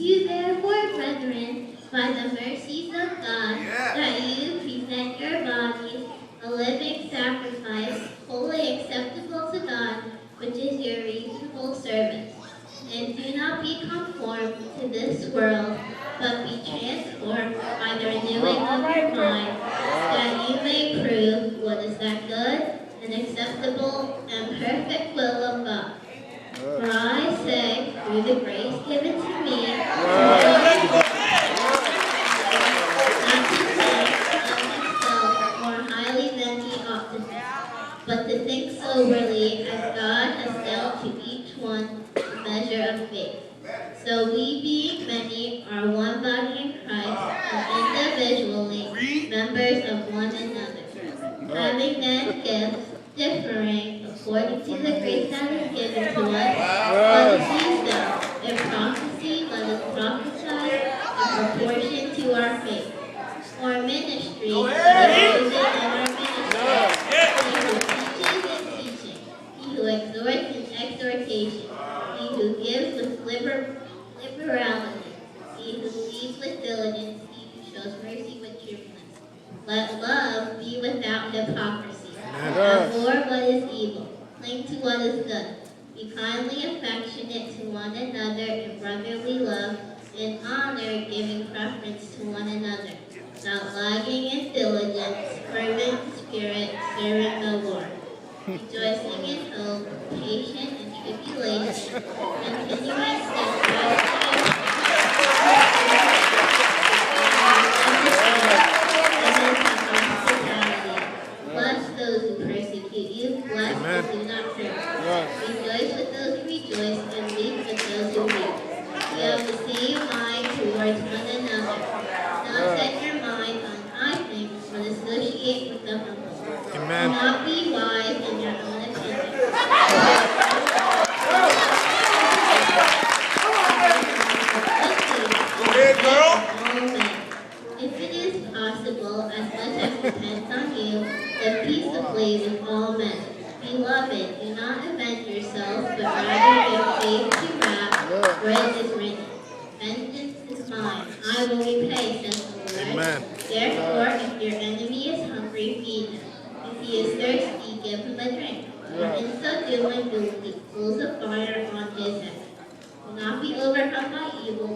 you therefore, brethren, by the mercies of God, that you present your bodies a living sacrifice, wholly acceptable to God, which is your reasonable service. And do not be conformed to this world, but be transformed by the renewing of your mind, that you may prove what is that good and acceptable and perfect will of God. For I say, through the grace given to me, not to think of himself more highly than he ought to think, but to think soberly, as God has dealt to each one a measure of faith. So we, being many, are one body in Christ, and individually members of one another, having then gifts differing according to the grace that is given to us, let us use them. If prophecy, let us prophesy in proportion to our faith. Or ministry, let us use it in our ministry. He who teaches in teaching, he who exhorts in exhortation, he who gives with liberality, he who leads with diligence, he who shows mercy with cheerfulness. Let love be without hypocrisy. Abhor what is evil, cling to what is good. Be kindly affectionate to one another in brotherly love, in honor giving preference to one another, not lagging in diligence, fervent in spirit, serving the Lord, rejoicing in hope, patient in tribulation, continuing steadfast bless those who persecute you, bless those who do not curse. Rejoice with those who rejoice, and weep with those who weep. You have the same mind towards one another. Don't set your mind on high things, but associate with the humble. Do not be wise in your own opinion. If it is possible, as much as depends on you, live peaceably with all men. Beloved, do not avenge yourselves, but rather give place to wrath, for it is written, vengeance is mine, I will repay, says the Lord. Amen. Therefore, if your enemy is hungry, feed him. If he is thirsty, give him a drink. For in so doing, you will heap coals of fire on his head. Do not be overcome by evil,